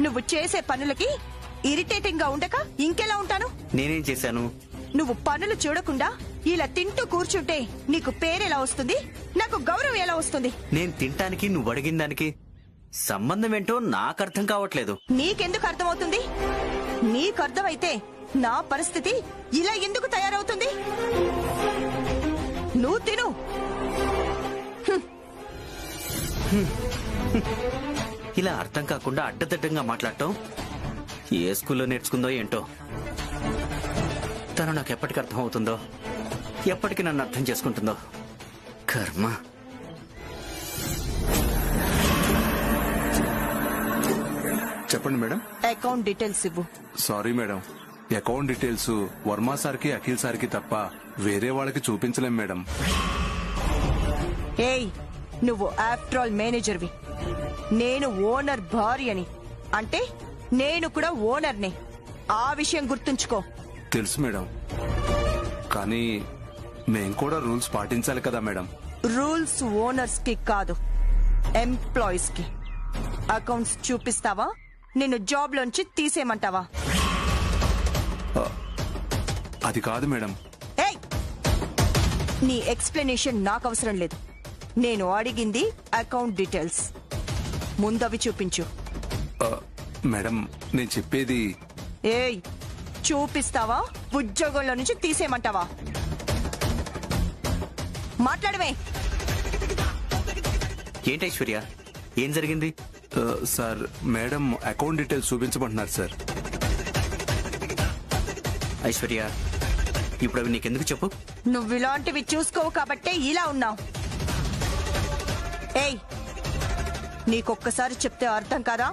నువ్వు చేసే పనులకి ఇరిటేటింగ్ గా ఉండక ఇంకెలా ఉంటాను? నేనేం చేశాను? నువ్వు పనులు చూడకుండా ఇలా తింటూ కూర్చుంటే నీకు పేరెలా వస్తుంది, నాకు గౌరవం ఎలా వస్తుంది? నేను తింటానికి నువ్వు అడిగిన దానికి సంబంధం ఏంటో నాకు అర్థం కావట్లేదు. నీకెందుకు అర్థమవుతుంది? నీకు అర్థమైతే నా పరిస్థితి ఇలా ఎందుకు తయారవుతుంది? నువ్వు తిను. ఇలా అర్థం కాకుండా అడ్డదిడ్డంగా మాట్లాడటం ఏ స్కూల్లో నేర్చుకుందో ఏంటో. తను నాకు ఎప్పటికి అర్థం అవుతుందో, ఎప్పటికి నన్ను అర్థం చేసుకుంటుందో. కర్మ. చెప్పండి మేడం. అకౌంట్ డీటెయిల్స్ ఇవ్వు. Sorry madam, account details Varma సార్కి అఖిల్ సార్కి తప్ప వేరే వాళ్ళకి చూపించలేం మేడం. ఏయ్, నువ్వు ఆఫ్టర్ ఆల్ మేనేజర్వి, నేను ఓనర్ భార్యని. అంటే నేను కూడా ఓనర్నే. ఆ విషయం గుర్తుంచుకో. తెలుసు మేడం, కానీ మేం కూడా రూల్స్ పాటించాలి కదా మేడం. రూల్స్ ఓనర్స్ కి కాదు, ఎంప్లాయీస్ కి. అకౌంట్స్ చూపిస్తావా, నిన్ను జాబ్ లోంచి తీసేయమంటావా? అది కాదు మేడం. ఏయ్, నీ ఎక్స్ప్లెనేషన్ నాకు అవసరం లేదు. నేను అడిగింది అకౌంట్ డీటెయిల్స్. ముందవి చూపించు. మేడం, నేను చెప్పేది. ఏయ్, చూపిస్తావా, ఉద్యోగంలో నుంచి తీసేయమంటావా? మాట్లాడమే. ఏంటి ఐశ్వర్య, ఏం జరిగింది? సార్, మేడం అకౌంట్ డీటెయిల్స్ చూపించమంటున్నారు సార్. ఐశ్వర్య, ఇప్పుడు అవి నీకెందుకు చెప్పు? నువ్వు ఇలాంటివి చూసుకోవు కాబట్టే ఇలా ఉన్నావు. ఏయ్, నీకొక్కసారి చెప్తే అర్థం కాదా?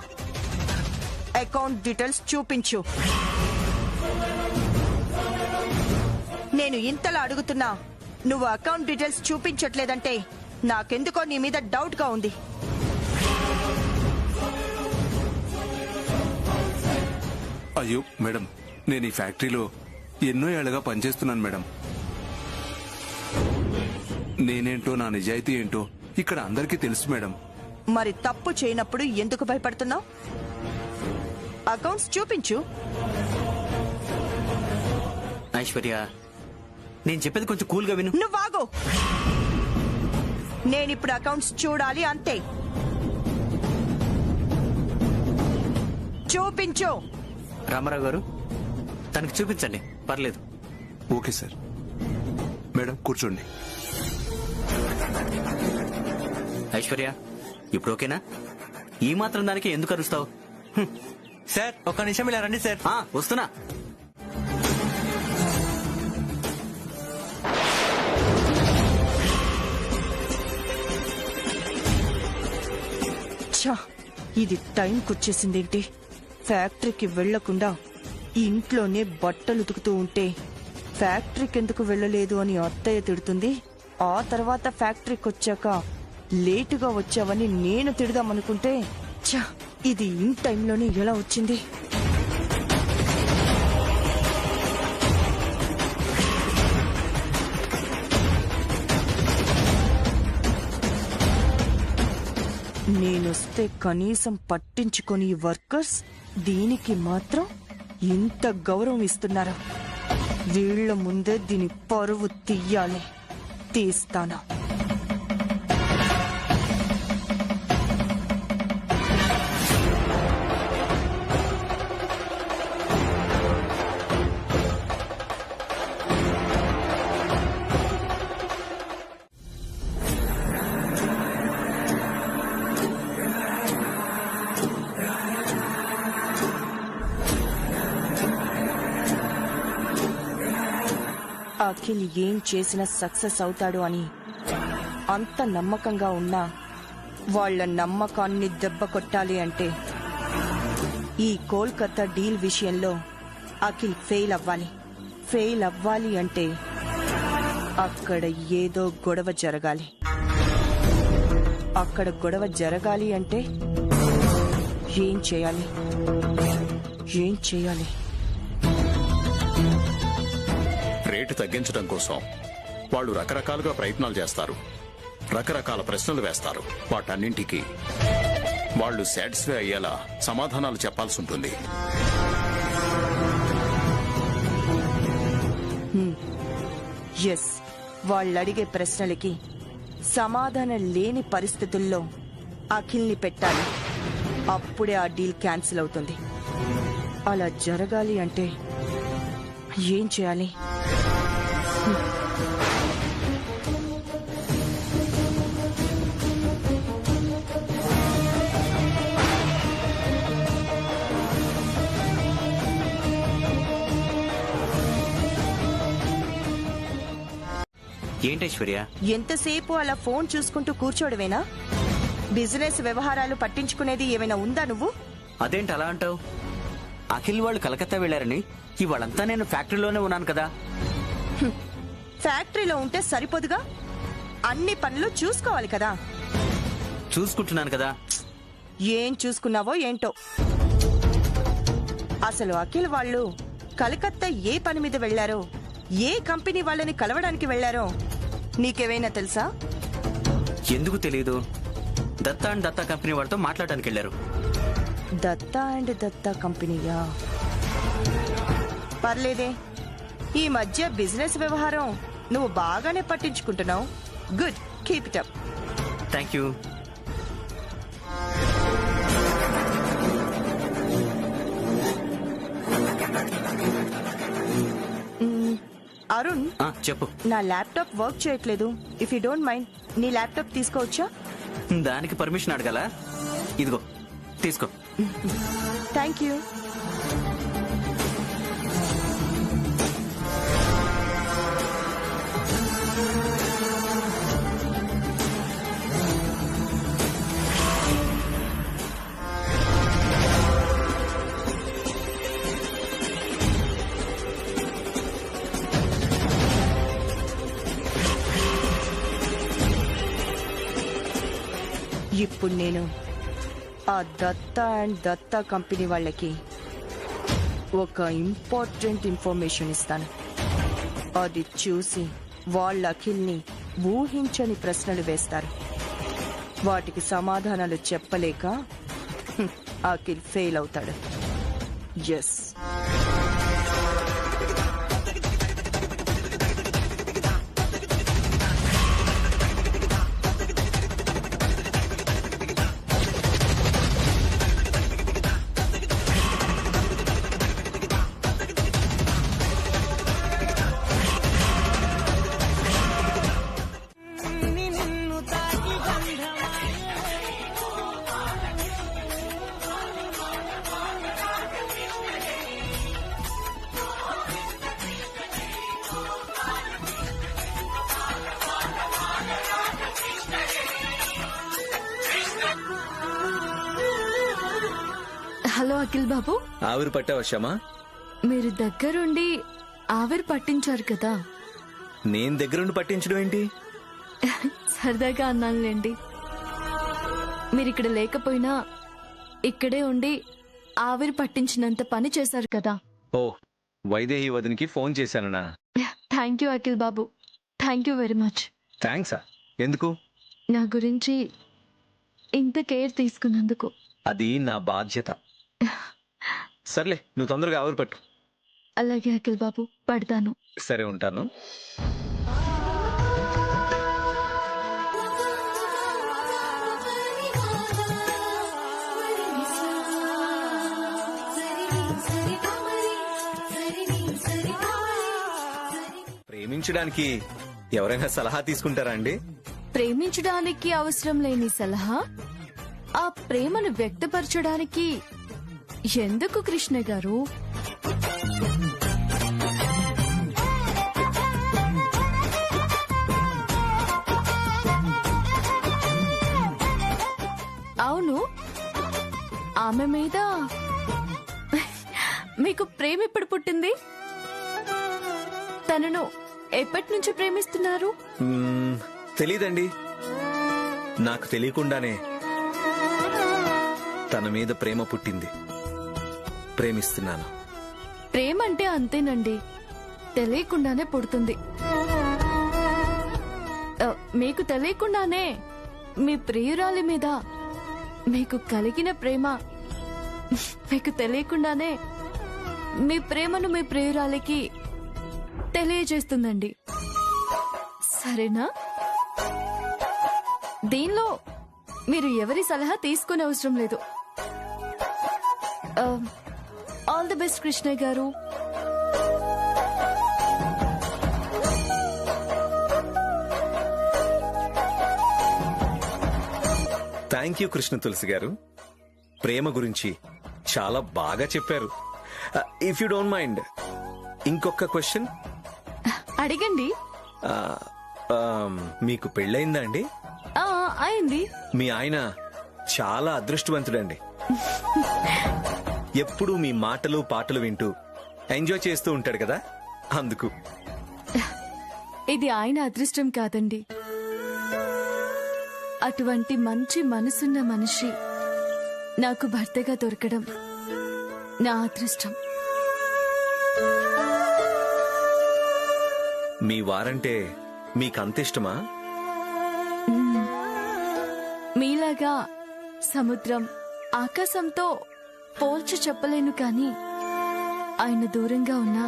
అకౌంట్ డీటెయిల్స్ చూపించు. నేను ఇంతలా అడుగుతున్నా నువ్వు అకౌంట్ డీటెయిల్స్ చూపించట్లేదంటే నాకెందుకో నీ మీద డౌట్ గా ఉంది. అయ్యో మేడం, నేను ఈ ఫ్యాక్టరీలో ఎన్నో ఏళ్లుగా పనిచేస్తున్నాను మేడం. నేనేంటో, నా నిజాయితీ ఏంటో ఇక్కడ అందరికీ తెలుసు మేడం. మరి తప్పు చేయనప్పుడు ఎందుకు భయపడుతున్నావు? అకౌంట్స్ చూపించు. ఐశ్వర్య, నేను చెప్పేది కొంచెం కూల్ గా విను. నువ్వు ఆగు. నేనిప్పుడు అకౌంట్స్ చూడాలి, అంతే. చూపించు. రామారావు గారు, తనకి చూపించండి, పర్లేదు. Okay sir. మేడం కూర్చోండి. ఐశ్వర్య, ఇప్పుడు ఓకేనా? ఈ మాత్రం దానికి ఎందుకు అరుస్తావు? సార్, ఒక్క నిమిషం ఇలా రండి సార్. వస్తున్నా. ఇది టైంకి వచ్చేసిందేంటి? ఫ్యాక్టరీకి వెళ్లకుండా ఇంట్లోనే బట్టలు ఉతుకుతూ ఉంటే ఫ్యాక్టరీకి ఎందుకు వెళ్ళలేదు అని అత్తయ్య తిడుతుంది. ఆ తర్వాత ఫ్యాక్టరీకి వచ్చాక లేటుగా వచ్చావని నేను తిడదామనుకుంటే ఇది ఇన్ టైంలోనే ఎలా వచ్చింది? నేనొస్తే కనీసం పట్టించుకొని ఈ వర్కర్స్ దీనికి మాత్రం ఇంత గౌరవం ఇస్తున్నారు. వీళ్ల ముందే దీని పరువు తీయాలి. తీస్తాను. అఖిల్ ఏం చేసినా సక్సెస్ అవుతాడు అని అంత నమ్మకంగా ఉన్నా వాళ్ల నమ్మకాన్ని దెబ్బ కొట్టాలి అంటే ఈ కోల్కతా డీల్ విషయంలో అఖిల్ ఫెయిల్ అవ్వాలి. ఫెయిల్ అవ్వాలి అంటే అక్కడ ఏదో గొడవ జరగాలి. అక్కడ గొడవ జరగాలి అంటే ఏం చేయాలి? ఏం చేయాలి? రేటు తగ్గించడం కోసం వాళ్ళు రకరకాలుగా ప్రయత్నాలు చేస్తారు, రకరకాల ప్రశ్నలు వేస్తారు. వాటన్నింటికి వాళ్ళు సాటిస్ఫై అయ్యేలా సమాధానాలు చెప్పాల్సి ఉంటుంది. ఎస్, వాళ్ళు అడిగే ప్రశ్నలకి సమాధానం లేని పరిస్థితుల్లో అఖిల్ని పెట్టాలి. అప్పుడే ఆ డీల్ క్యాన్సిల్ అవుతుంది. అలా జరగాలి అంటే ఏం చేయాలి? ఏంటైశ్వర్య? ఎంతసేపు అలా ఫోన్ చూసుకుంటూ కూర్చోడమేనా? బిజినెస్ వ్యవహారాలు పట్టించుకునేది ఏమైనా ఉందా నువ్వు? అదేంటి అలా అంటావు? అఖిల్ వాళ్ళు కలకత్తా వెళ్లారని ఇవాళంతా నేను ఫ్యాక్టరీలోనే ఉన్నాను కదా. ఫ్యాక్టరీలో ఉంటే సరిపోదుగా, అన్ని పనులు చూసుకోవాలి కదా. చూసుకుంటున్నాను కదా. ఏం చూసుకున్నావో ఏంటో. అసలు అఖిల్ వాళ్ళు కలకత్తా ఏ పని మీద వెళ్లారో, ఏ కంపెనీ వాళ్ళని కలవడానికి వెళ్లారో నీకేమైనా తెలుసా? ఎందుకు తెలీదు? దత్తా అండ్ దత్తా కంపెనీ వాళ్ళతో మాట్లాడడానికి వెళ్లారు. దత్తా అండ్ దత్తా కంపెనీయా? పర్లేదే, ఈ మధ్య బిజినెస్ వ్యవహారం నువ్వు బాగానే పట్టించుకుంటున్నావు. Good, keep it up. Thank you. Arun, చెప్పు. నా ల్యాప్టాప్ వర్క్ చేయట్లేదు. ఇఫ్ యూ డోంట్ మైండ్ నీ ల్యాప్టాప్ తీసుకోవచ్చా? దానికి పర్మిషన్ అడగాల? ఇదిగో తీసుకో. Thank you. ఇప్పుడు నేను ఆ దత్తా అండ్ దత్తా కంపెనీ వాళ్ళకి ఒక ఇంపార్టెంట్ ఇన్ఫర్మేషన్ ఇస్తాను. అది చూసి వాళ్ళ అఖిల్ని ఊహించని ప్రశ్నలు వేస్తారు. వాటికి సమాధానాలు చెప్పలేక అఖిల్ ఫెయిల్ అవుతాడు. ఎస్. హలో అఖిల్ బాబు. ఆవిరి పట్టావా క్షమా? మీరు దగ్గరుండి ఆవిరి పట్టించారు కదా. నేను దగ్గరుండి పట్టించడం ఏంటి? సరదాగా అన్నానులేండి. మీరిక్కడ లేకపోయినా ఇక్కడే ఉండి ఆవిరి పట్టించినంత పని చేశారు కదా. ఓ, వైదేహి వదినికి ఫోన్ చేశానన్నా. థ్యాంక్ యూ అఖిల్ బాబు, థ్యాంక్ యూ వెరీ మచ్. థ్యాంక్సా? ఎందుకు? నా గురించి ఇంత కేర్ తీసుకున్నందుకు. అది నా బాధ్యత. సర్లే, నువ్వు తొందరగా ఆవిరి పట్టు. అలాగే అఖిల్ బాబు, పడతాను. సరే, ఉంటాను. ప్రేమించడానికి ఎవరైనా సలహా తీసుకుంటారా అండి? ప్రేమించడానికి అవసరం లేని సలహా ఆ ప్రేమను వ్యక్తపరచడానికి ఎందుకు కృష్ణ గారు? అవును, ఆమె మీద మీకు ప్రేమ ఎప్పుడు పుట్టింది? తనను ఎప్పటి నుంచి ప్రేమిస్తున్నారు? తెలీదండి. నాకు తెలియకుండానే తన మీద ప్రేమ పుట్టింది. ప్రేమిస్తున్నాను. ప్రేమ అంటే అంతేనండి, తెలియకుండానే పుడుతుంది. మీకు తెలియకుండానే మీ ప్రియురాలి మీద మీకు కలిగిన ప్రేమ మీకు తెలియకుండానే మీ ప్రేమను మీ ప్రియురాలికి తెలియజేస్తుందండి. సరేనా? దీనిలో మీరు ఎవరి సలహా తీసుకునే అవసరం లేదు. ఆల్ ది బెస్ట్ కృష్ణయ్య గారు. థ్యాంక్ యూ కృష్ణ తులసి గారు. ప్రేమ గురించి చాలా బాగా చెప్పారు. ఇఫ్ యూ డోంట్ మైండ్, ఇంకొక క్వశ్చన్ అడిగండి. మీకు పెళ్ళయిందా అండి? అయింది. మీ ఆయన చాలా అదృష్టవంతుడండి. ఎప్పుడూ మీ మాటలు పాటలు వింటూ ఎంజాయ్ చేస్తూ ఉంటాడు కదా, అందుకు. ఇది ఆయన అదృష్టం కాదండి, అటువంటి మంచి మనసున్న మనిషి నాకు భర్తగా దొరకడం నా అదృష్టం. మీ వారంటే మీకంత ఇష్టమా? మీలాగా సముద్రం ఆకాశంతో పోల్చి చెప్పలేను, కానీ ఆయన దూరంగా ఉన్నా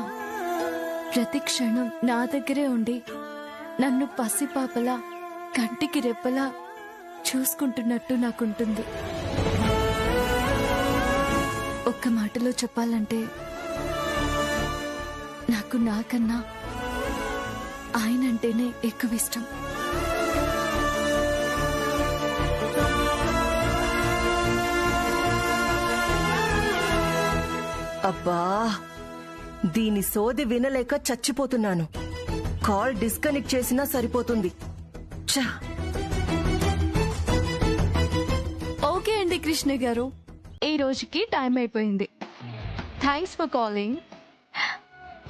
ప్రతి క్షణం నా దగ్గరే ఉండి నన్ను పసిపాపలా కంటికి రెప్పలా చూసుకుంటున్నట్టు నాకుంటుంది. ఒక్క మాటలో చెప్పాలంటే నాకు నాకన్నా ఆయన అంటేనే ఎక్కువ ఇష్టం. అబ్బా, దీని సోది వినలేక చచ్చిపోతున్నాను. కాల్ డిస్కనెక్ట్ చేసినా సరిపోతుంది. ఛా! ఓకే అండి కృష్ణ గారు, ఈ రోజుకి టైం అయిపోయింది. Thanks for calling.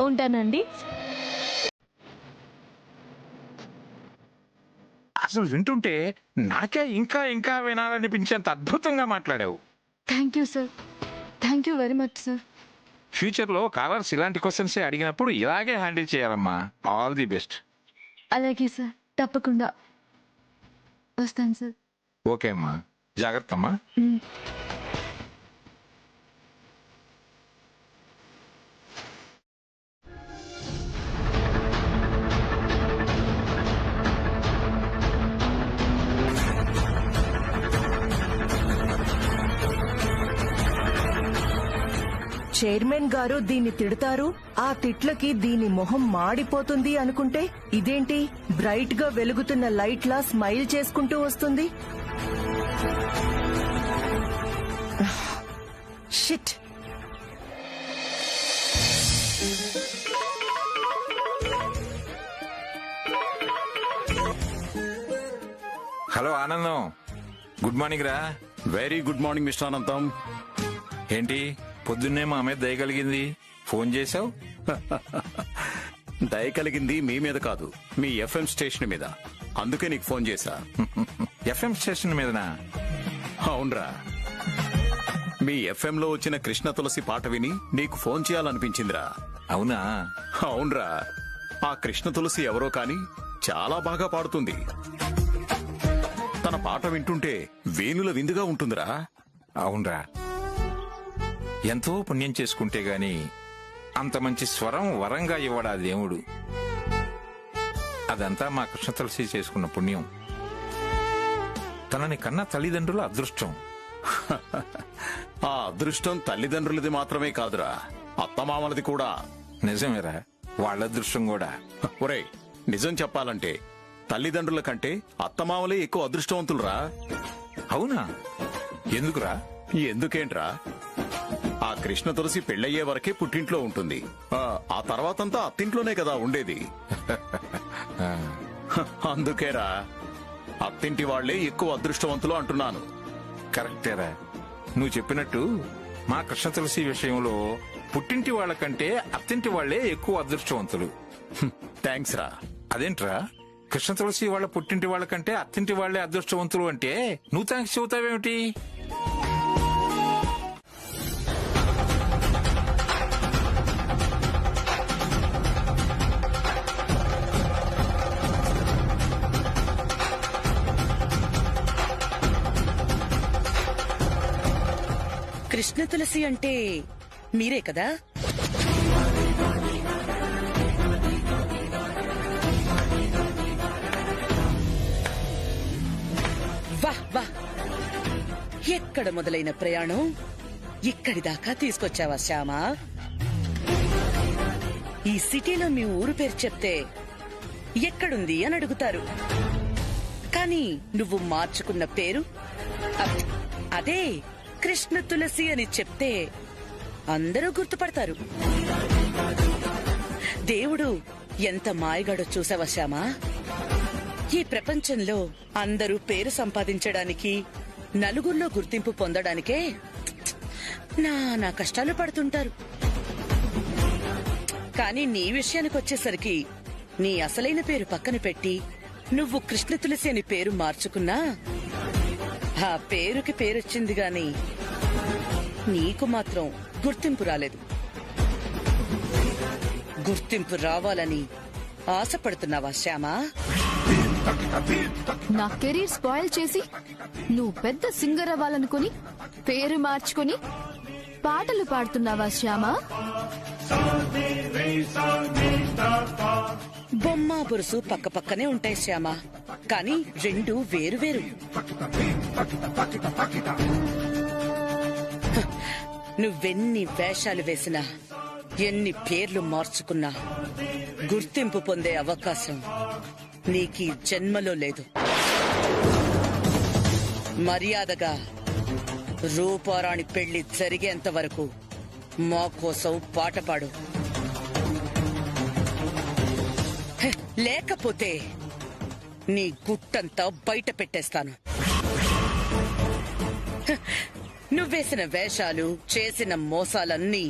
ఉంటానండి. అసలు వింటుంటే నాకే ఇంకా ఇంకా వినాలనిపించేంత అద్భుతంగా మాట్లాడావు. Thank you sir. Thank you very much sir. ఫ్యూచర్లో కాలర్స్ ఇలాంటి క్వశ్చన్స్ అడిగినప్పుడు ఇలాగే హ్యాండిల్ చేయాలమ్మా. All the best. అలాగే సార్, తప్పకుండా వస్తాను సార్. ఓకే అమ్మా, జాగ్రత్త అమ్మా. చైర్మన్ గారు దీన్ని తిడతారు, ఆ తిట్లకి దీని మొహం మాడిపోతుంది అనుకుంటే ఇదేంటి బ్రైట్ గా వెలుగుతున్న లైట్ లా స్మైల్ చేసుకుంటూ వస్తుంది. షిట్. హలో ఆనందం, గుడ్ మార్నింగ్ రా. వెరీ గుడ్ మార్నింగ్ మిస్టర్ అనంతం. ఏంటి పొద్దున్నే మా మీద దయ కలిగింది, ఫోన్ చేసావు? దయ కలిగింది మీ మీద కాదు, మీ ఎఫ్ఎం స్టేషన్ మీద. అందుకే నీకు ఫోన్ చేశా. ఎఫ్ఎం స్టేషన్ మీదనా? అవునరా, మీ ఎఫ్ఎం లో వచ్చిన కృష్ణ తులసి పాట విని నీకు ఫోన్ చేయాలనిపించిందిరా. అవునా? అవునరా, ఆ కృష్ణ తులసి ఎవరో కాని చాలా బాగా పాడుతుంది. తన పాట వింటుంటే వేణుల విందుగా ఉంటుందిరా. అవునరా, ఎంతో పుణ్యం చేసుకుంటే గాని అంత మంచి స్వరం వరంగా ఇవ్వడా దేవుడు. అదంతా మా కృష్ణ తులసి చేసుకున్న పుణ్యం. తనని కన్న తల్లిదండ్రుల అదృష్టం. ఆ అదృష్టం తల్లిదండ్రులది మాత్రమే కాదురా, అత్తమామలది కూడా. నిజమేరా, వాళ్ళ అదృష్టం కూడా. ఒరే, నిజం చెప్పాలంటే తల్లిదండ్రుల కంటే అత్తమామలే ఎక్కువ అదృష్టవంతులురా. అవునా? ఎందుకురా? ఎందుకేంట్రా, ఆ కృష్ణ తులసి పెళ్ళయ్యే వరకే పుట్టింట్లో ఉంటుంది. ఆ తర్వాతంతా అత్తింట్లోనే కదా ఉండేది. అందుకేరా అత్తింటి వాళ్లే ఎక్కువ అదృష్టవంతులు అంటున్నాను. కరెక్టేరా, నువ్వు చెప్పినట్టు మా కృష్ణ తులసి విషయంలో పుట్టింటి వాళ్ళకంటే అత్తింటి వాళ్లే ఎక్కువ అదృష్టవంతులు. థ్యాంక్స్ రా. అదేంట్రా, కృష్ణ తులసి వాళ్ళ పుట్టింటి వాళ్ళకంటే అత్తింటి వాళ్లే అదృష్టవంతులు అంటే నువ్వు థ్యాంక్స్ చెబుతావేమిటి? కృష్ణ తులసి అంటే మీరే కదా? వాహ్ వాహ్, ఎక్కడ మొదలైన ప్రయాణం ఇక్కడి దాకా తీసుకొచ్చావా శ్యామా? ఈ సిటీలో మీ ఊరు పేరు చెప్తే ఎక్కడుంది అని అడుగుతారు, కానీ నువ్వు మార్చుకున్న పేరు అదే కృష్ణ తులసి అని చెప్తే అందరూ గుర్తుపడతారు. దేవుడు ఎంత మాయగాడో చూసావా శ్యామా? ఈ ప్రపంచంలో అందరూ పేరు సంపాదించడానికి, నలుగురిలో గుర్తింపు పొందడానికే నా కష్టాలు పడుతుంటారు. కానీ నీ విషయానికి వచ్చేసరికి నీ అసలైన పేరు పక్కన పెట్టి నువ్వు కృష్ణ తులసి అని పేరు మార్చుకున్నా ఆ పేరుకి పేరొచ్చింది గాని నీకు మాత్రం గుర్తింపు రాలేదు. గుర్తింపు రావాలని ఆశపడుతున్నావా శ్యామా? నా కెరీర్ స్పాయిల్ చేసి నువ్వు పెద్ద సింగర్ అవ్వాలనుకుని పేరు మార్చుకుని పాటలు పాడుతున్నావా శ్యామా? బొమ్మ బురుసు పక్క పక్కనే ఉంటాయి శ్యామా, కానీ రెండు వేరు వేరు. నువ్వెన్ని వేషాలు వేసినా, ఎన్ని పేర్లు మార్చుకున్నా గుర్తింపు పొందే అవకాశం నీకీ జన్మలో లేదు. మర్యాదగా రూపారాణి పెళ్లి జరిగేంత వరకు మా కోసం పాట పాడు, లేకపోతే నీ గుట్టంతా బయట పెట్టేస్తాను. నువ్వేసిన వేషాలు, చేసిన మోసాలన్నీ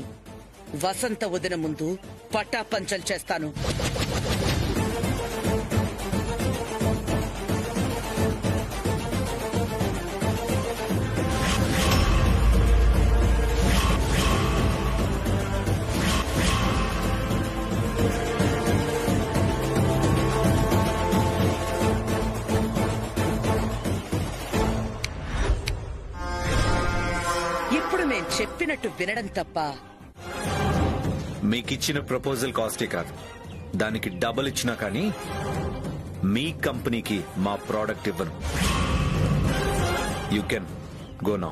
వసంత వదిన ముందు పటాపంచలు చేస్తాను. ఇప్పుడు మేం చెప్పినట్టు వినడం తప్ప మీకిచ్చిన ప్రపోజల్ కాస్టే కాదు, దానికి డబుల్ ఇచ్చినా కానీ మీ కంపెనీకి మా ప్రోడక్ట్ ఇవ్వను. You can go now.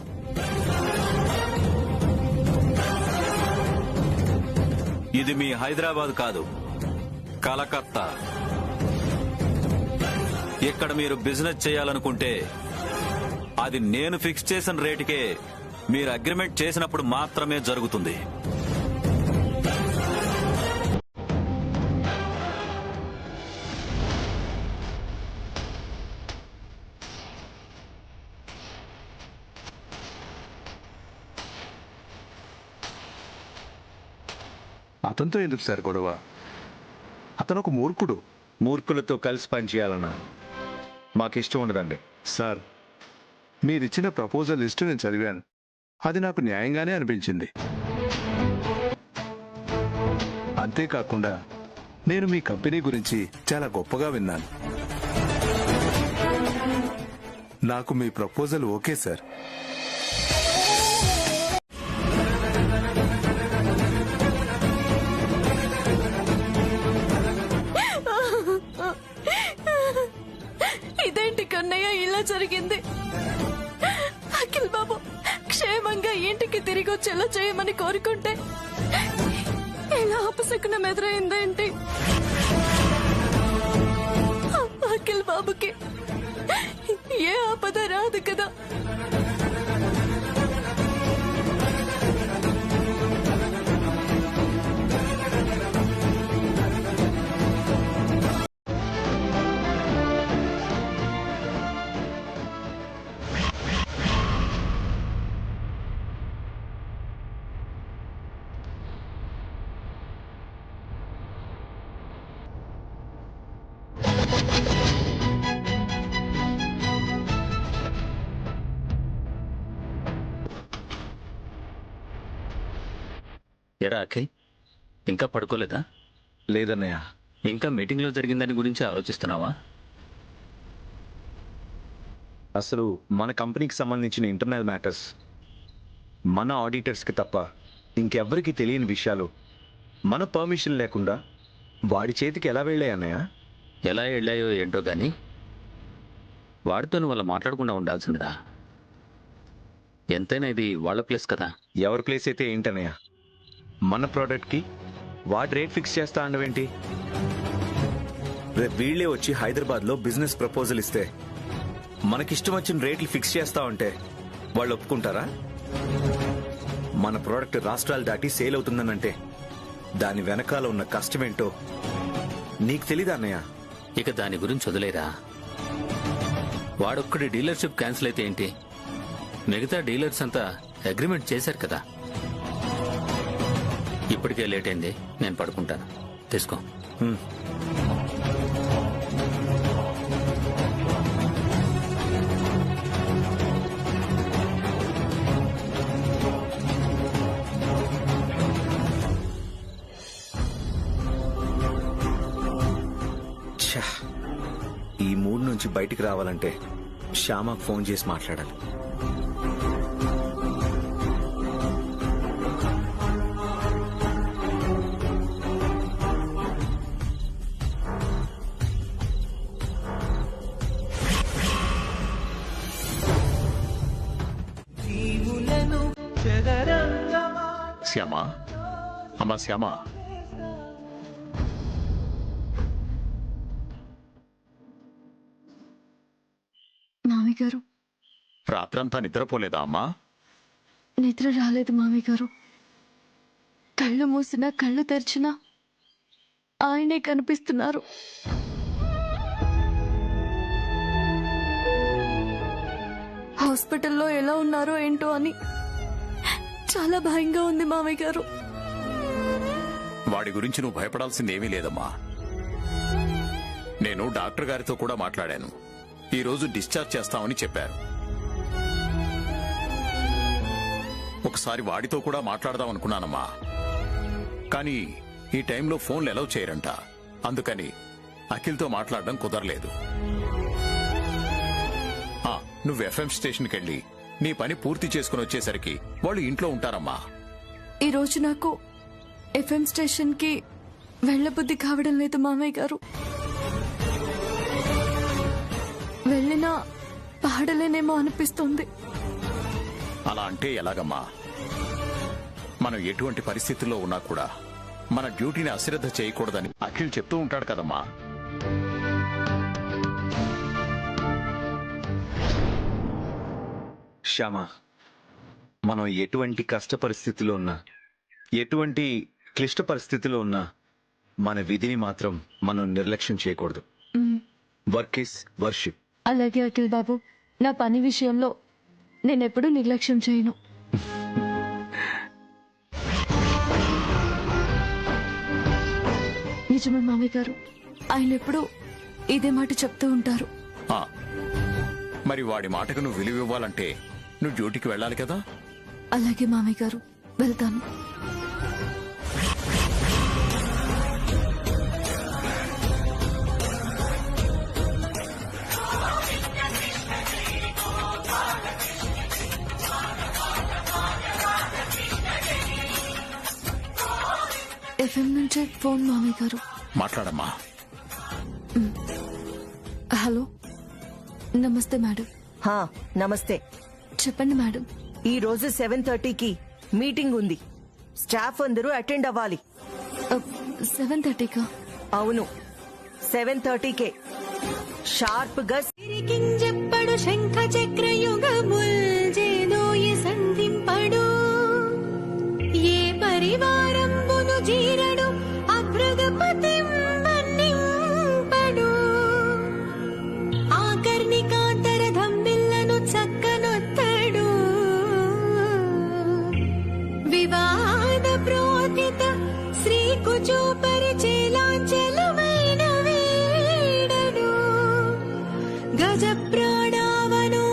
ఇది మీ హైదరాబాద్ కాదు, కలకత్తా. ఇక్కడ మీరు బిజినెస్ చేయాలనుకుంటే అది నేను ఫిక్స్ చేసిన రేటుకే మీరు అగ్రిమెంట్ చేసినప్పుడు మాత్రమే జరుగుతుంది. అతనితో ఎందుకు సార్ గొడవ? అతను ఒక మూర్ఖుడు. మూర్ఖులతో కలిసి పనిచేయాలన్నా మాకు ఇష్టం ఉండదండి. సార్, మీరిచ్చిన ప్రపోజల్ లిస్టు నేను చదివాను. అది నాకు న్యాయంగానే అనిపించింది. అంతేకాకుండా నేను మీ కంపెనీ గురించి చాలా గొప్పగా విన్నాను. నాకు మీ ప్రపోజల్ ఓకే సార్. ఇదేంటి కన్నయ్య ఇలా జరిగింది? అఖిల్ బాబు క్షేమంగా ఇంటికి తిరిగి వచ్చేలా చేయమని కోరుకుంటే ఇలా అపశకునం ఎదురైందేంటి? అఖిల్ బాబుకి ఏ ఆపద రాదు కదా. ఎరా అఖిల్, ఇంకా పడుకోలేదా? లేదన్నయ్య. ఇంకా మీటింగ్లో జరిగిన దాని గురించి ఆలోచిస్తున్నావా? అసలు మన కంపెనీకి సంబంధించిన ఇంటర్నల్ మ్యాటర్స్ మన ఆడిటర్స్కి తప్ప ఇంకెవ్వరికి తెలియని విషయాలు మన పర్మిషన్ లేకుండా వాడి చేతికి ఎలా వెళ్ళాయి అన్నయ్య? ఎలా వెళ్ళాయో ఏంటో గాని వాడితో నువ్వు అలా మాట్లాడకుండా ఉండాల్సిందిరా. ఎంతైనా ఇది వాళ్ళ ప్లేస్ కదా. ఎవరి ప్లేస్ అయితే ఏంటన్నయ్య? మన ప్రోడక్ట్కి వాడి రేట్ ఫిక్స్ చేస్తా అనవేంటి? రేపు వీళ్ళే వచ్చి హైదరాబాద్లో బిజినెస్ ప్రపోజల్ ఇస్తే మనకిష్టం వచ్చిన రేట్లు ఫిక్స్ చేస్తా ఉంటే వాళ్ళు ఒప్పుకుంటారా? మన ప్రోడక్ట్ రాష్ట్రాలు దాటి సేల్ అవుతుందనంటే దాని వెనకాల ఉన్న కష్టమేంటో నీకు తెలీదా అన్నయ్య? ఇక దాని గురించి వదిలేరా. వాడొక్కడి డీలర్షిప్ క్యాన్సిల్ అయితే ఏంటి, మిగతా డీలర్స్ అంతా అగ్రిమెంట్ చేశారు కదా. ఇప్పటికే లేట్ అయింది, నేను పడుకుంటాను. తీసుకో. ఈ మూడ్ నుంచి బయటికి రావాలంటే శ్యామకు ఫోన్ చేసి మాట్లాడాలి. శ్యామా, అమ్మా శ్యామా, మామయ్య గారు, రాత్రంతా నిద్రపోలేదా అమ్మా? నిద్ర రాలేదు మామయ్య గారు. కళ్ళు మూసినా కళ్ళు తెరిచినా ఆయనే కనిపిస్తున్నారు. హాస్పిటల్లో ఎలా ఉన్నారో ఏంటో అని చాలా భయంగా ఉంది మామయ్య గారు. వాడి గురించి నువ్వు భయపడాల్సిందేమీ లేదమ్మా. నేను డాక్టర్ గారితో కూడా మాట్లాడాను. ఈ రోజు డిశ్చార్జ్ చేస్తామని చెప్పారు. ఒకసారి వాడితో కూడా మాట్లాడదాం అనుకున్నానమ్మా, కానీ ఈ టైంలో ఫోన్లు అలౌ చేయరంట. అందుకని అఖిల్తో మాట్లాడడం కుదరలేదు. నువ్వు ఎఫ్ఎం స్టేషన్కి వెళ్ళి నీ పని పూర్తి చేసుకుని వచ్చేసరికి వాళ్ళు ఇంట్లో ఉంటారమ్మా. ఈ రోజు నాకు ఎఫ్ఎం స్టేషన్ కి వెళ్లబుద్ధి కావడం లేదు మామయ్య గారు. వెళ్ళినా పాడలేనేమో అనిపిస్తుంది. అలా అంటే ఎలాగమ్మా? మనం ఎటువంటి పరిస్థితుల్లో ఉన్నా కూడా మన డ్యూటీని అశ్రద్ధ చేయకూడదని అఖిల్ చెప్తూ ఉంటాడు కదమ్మా. శ్యామ, మనం ఎటువంటి కష్ట పరిస్థితిలో ఉన్నా, ఎటువంటి క్లిష్ట పరిస్థితిలో ఉన్నా మన విధిని మాత్రం మనం నిర్లక్ష్యం చేయకూడదు. Work is worship. అలాగే అఖిల్ బాబు, నా పని విషయంలో నేనెప్పుడూ నిర్లక్ష్యం చేయను. నిజమే మామయ్య గారు, ఆయన ఎప్పుడూ ఇదే మాట చెప్తూ ఉంటారు. మరి వాడి మాటకు నువ్వు విలువివ్వాలంటే నువ్వు డ్యూటీకి వెళ్ళాలి కదా. అలాగే మామయ్య గారు, వెళ్తాను. ఎఫ్ఎం నుంచి ఫోన్ మామయ్య గారు. మాట్లాడమ్మా. హలో, నమస్తే మేడం. నమస్తే. చెప్పండి మేడం. ఈ రోజు 7:30కి మీటింగ్ ఉంది. స్టాఫ్ అందరూ అటెండ్ అవ్వాలి. 7:30కా? అవును, 7:30కే షార్ప్ గా. చెప్పడు శంఖ చక్ర యుగముల్ చేదోయ సంధింపడు, ఏ పరివారంబును జీరడు అభృగపతిం వన్నింపడు, ఆకర్ణికాంతర ధమ్మిల్లను చక్కనొత్తడు, వివాద ప్రోతిత శ్రీ కుచోపరి చేలాంచలమైన వీడడు, గజ ప్రాణావను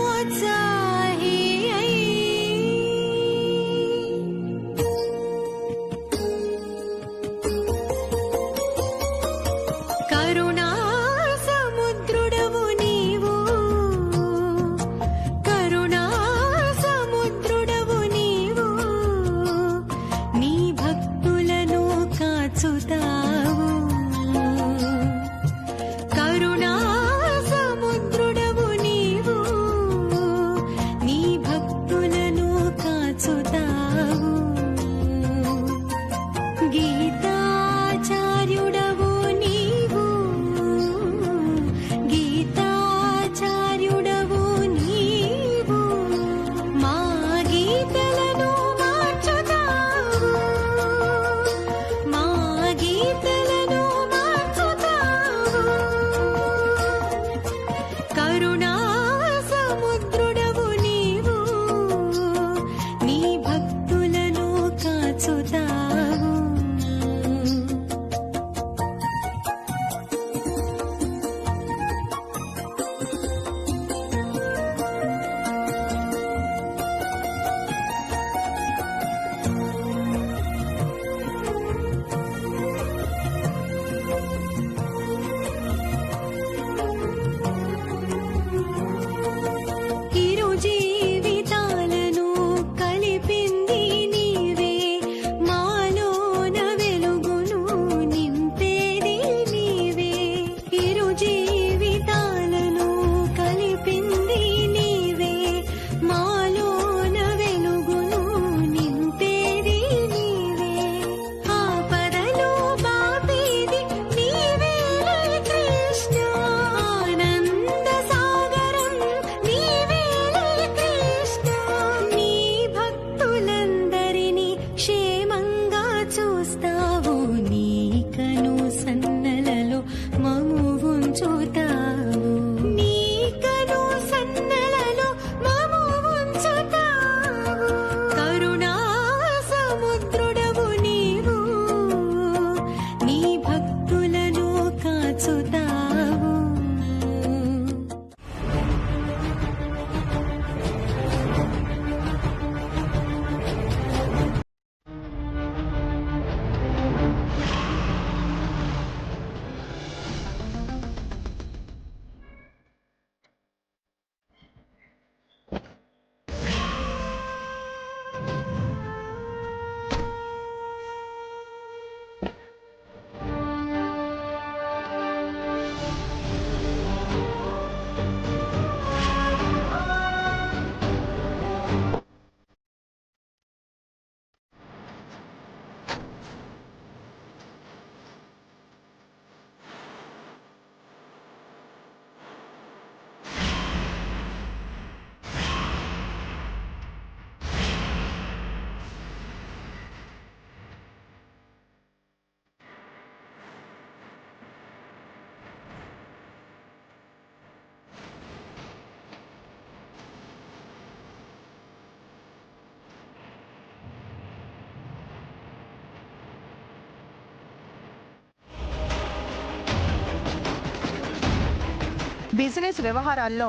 బిజినెస్ వ్యవహారాల్లో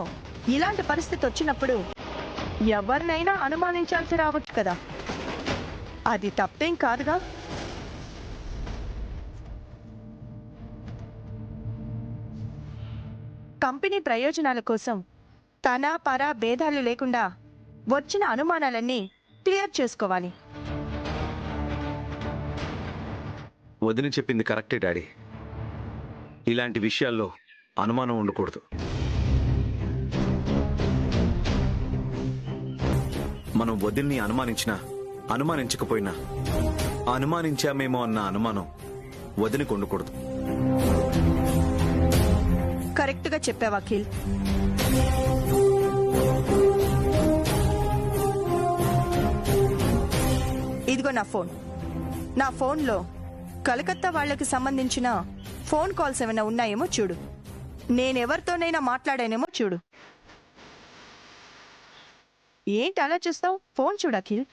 ఇలాంటి పరిస్థితి వచ్చినప్పుడు ఎవరినైనా అనుమానించాల్సి రావచ్చు కదా, అది తప్పేం కాదుగా. కంపెనీ ప్రయోజనాల కోసం తన పర భేదాలు లేకుండా వచ్చిన అనుమానాలన్నీ క్లియర్ చేసుకోవాలి. వదిన చెప్పింది కరెక్టే డాడీ. ఇలాంటి విషయాల్లో అనుమానం ఉండకూడదు. మనం వదిన్ని అనుమానించినా అనుమానించకపోయినా అనుమానించామేమో అన్న అనుమానం వదినికి ఉండకూడదు. కరెక్ట్ గా చెప్పావు అఖిల్. ఇదిగో నా ఫోన్. నా ఫోన్లో కలకత్తా వాళ్లకు సంబంధించిన ఫోన్ కాల్స్ ఏమైనా ఉన్నాయేమో చూడు. నేనెవరితోనైనా మాట్లాడానేమో చూడు. ఏంటి అలా చూస్తావు? ఫోన్ చూడు అఖిల్.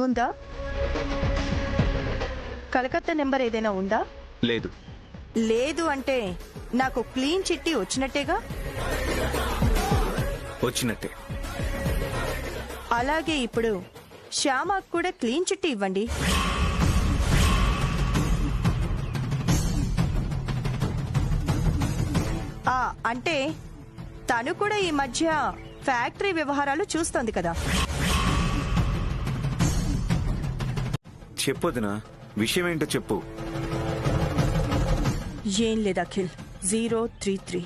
ఉందా? కలకత్తా నెంబర్ ఏదైనా ఉందా? లేదు. లేదు అంటే నాకు క్లీన్ చిట్టి వచ్చినట్టేగా? వచ్చినట్టే. అలాగే ఇప్పుడు శ్యామకు కూడా క్లీన్ చిట్టి ఇవ్వండి. అంటే తను కూడా ఈ మధ్య ఫ్యాక్టరీ వ్యవహారాలు చూస్తోంది కదా. చెప్పొదినా, విషయం ఏంటో చెప్పు. ఏం లేదు అఖిల్. 033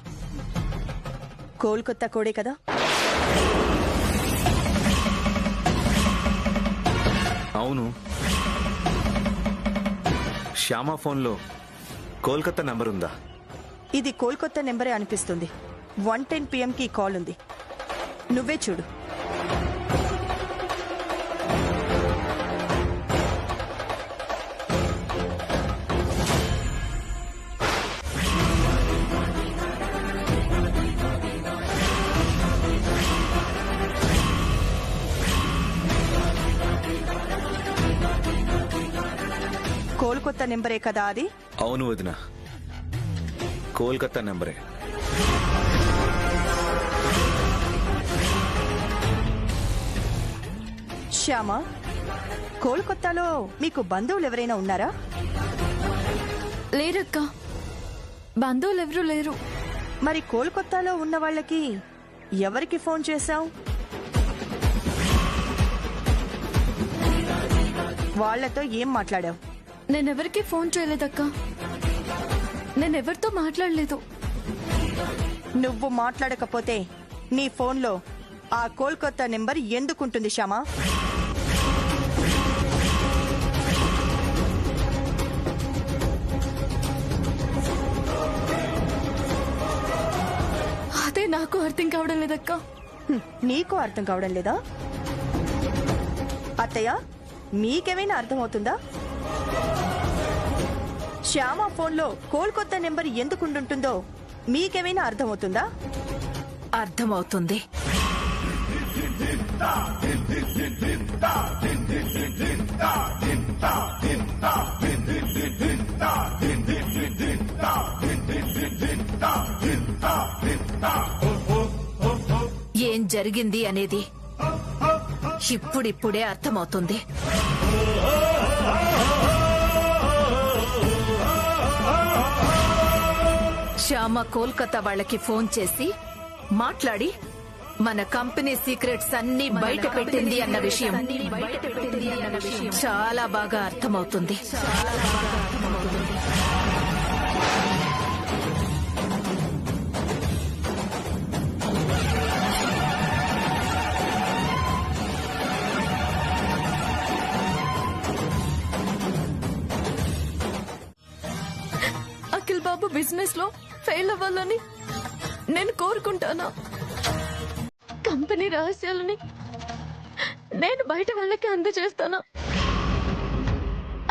కోల్కతా కోడే కదా? అవును. శ్యామ ఫోన్లో కోల్కతా నెంబర్ ఉందా? ఇది కోల్కతా నెంబరే అనిపిస్తుంది. 1:10 PM కి కాల్ ఉంది. నువ్వే చూడు. కోల్కతా నెంబరే కదా అది? అవును వదిన, కోల్కతా నెంబరే. శ్యామ, కోల్కతాలో మీకు బంధువులు ఎవరైనా ఉన్నారా? లేరక్క, బంధువులు ఎవరూ లేరు. మరి కోల్కతాలో ఉన్న వాళ్ళకి ఎవరికి ఫోన్ చేశావు? వాళ్లతో ఏం మాట్లాడావు? నేనెవరికి ఫోన్ చేయలేదక్క. నేనెవరితో మాట్లాడలేదు. నువ్వు మాట్లాడకపోతే నీ ఫోన్లో ఆ కోల్కతా నెంబర్ ఎందుకుంటుంది శ్యామా? అదే నాకు అర్థం కావడం లేదక్క. నీకు అర్థం కావడం లేదా? అత్తయ్య, మీకేమైనా అర్థమవుతుందా? శ్యామ ఫోన్లో కోల్కతా నెంబర్ ఎందుకుంటుందో మీకేమైనా అర్థమవుతుందా? అర్థమవుతుంది. ఏం జరిగింది అనేది ఇప్పుడిప్పుడే అర్థమవుతుంది. శ్యామ కోల్కతా వాళ్ళకి ఫోన్ చేసి మాట్లాడి మన కంపెనీ సీక్రెట్స్ అన్ని బయట పెట్టింది అన్న విషయం చాలా బాగా అర్థమవుతుంది. అఖిల్ బాబు బిజినెస్ లో ఫెయిల్ అవ్వాలని నేను కోరుకుంటానా? కంపెనీ రహస్యాలని నేను బయట వాళ్ళకి అందజేస్తానా?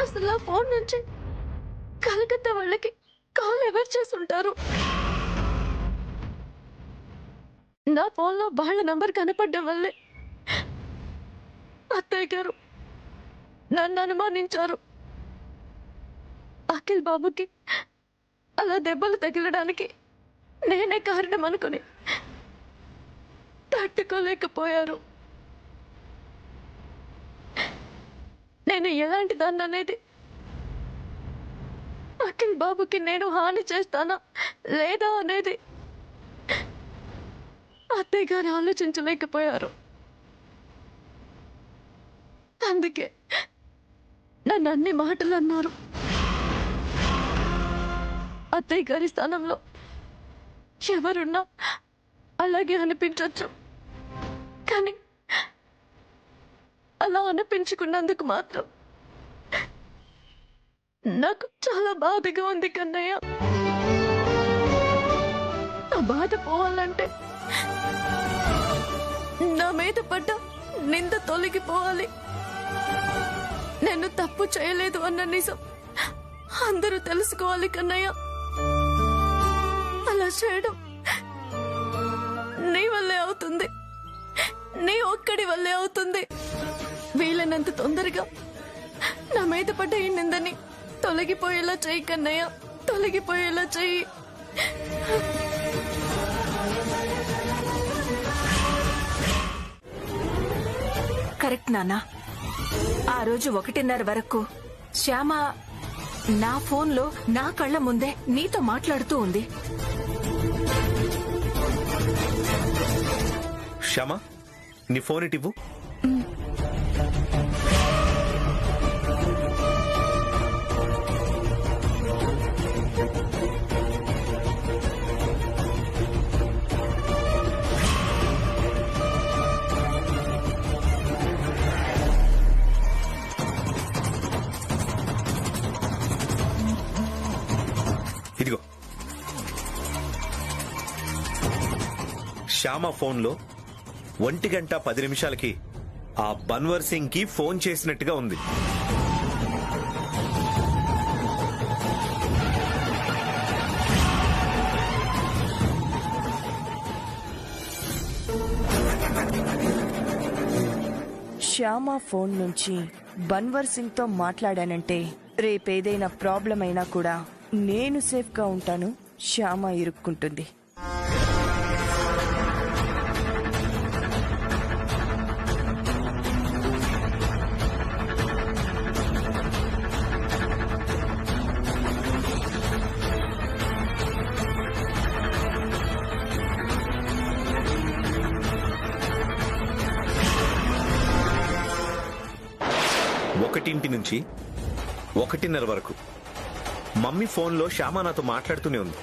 అసలు ఆ ఫోన్ నుంచి కలకత్తా వాళ్ళకి కాల్ ఎవరు చేసుంటారు? నా ఫోన్లో వాళ్ళ నంబర్ కనపడ్డం వల్లే అత్తయ్య గారు నన్ను అనుమానించారు. అఖిల్ బాబుకి అలా దెబ్బలు తగిలడానికి నేనే కారణం అనుకుని తట్టుకోలేకపోయారు. నేను ఎలాంటి దాన్ని అనేది, అఖిల్ బాబుకి నేను హాని చేస్తానా లేదా అనేది అత్తయ్య గారు ఆలోచించలేకపోయారు. అందుకే నన్ను అన్ని మాటలు అన్నారు. అత్తయ్య గారి స్థానంలో ఎవరున్నా అలాగే అనిపించవచ్చు, కానీ అలా అనిపించుకున్నందుకు మాత్రం నాకు చాలా బాధగా ఉంది కన్నయ్య. నా బాధ పోవాలంటే నా మీద పడ్డ నింద తొలగిపోవాలి. నేను తప్పు చేయలేదు అన్న నిజం అందరూ తెలుసుకోవాలి కన్నయ్య. అలా చేయడం నీ వల్లే అవుతుంది, నీ ఒక్కడి వల్లే అవుతుంది. వీలైనంత తొందరగా నా మీద పడ్డ ఈ నిందని తొలగిపోయేలా చెయ్యి కన్నయ్య, తొలగిపోయేలా చెయ్యి. కరెక్ట్ నాన్న. ఆ రోజు 1:30 వరకు శ్యామ నా ఫోన్లో నా కళ్ళ ముందే నీతో మాట్లాడుతూ ఉంది. శ్యామ, నీ ఫోన్ ఇటివ్వు. ఇదిగో, శ్యామ ఫోన్లో 1:10 ఆ బన్వర్ సింగ్ కి ఫోన్ చేసినట్టుగా ఉంది. శ్యామ ఫోన్ నుంచి బన్వర్ సింగ్ తో మాట్లాడానంటే రేపేదైనా ప్రాబ్లం అయినా కూడా నేను సేఫ్ గా ఉంటాను, శ్యామ ఇరుక్కుంటుంది. ఒకటింటి నుంచి 1:30 వరకు మమ్మీ ఫోన్లో శ్యామ నాతో మాట్లాడుతూనే ఉంది.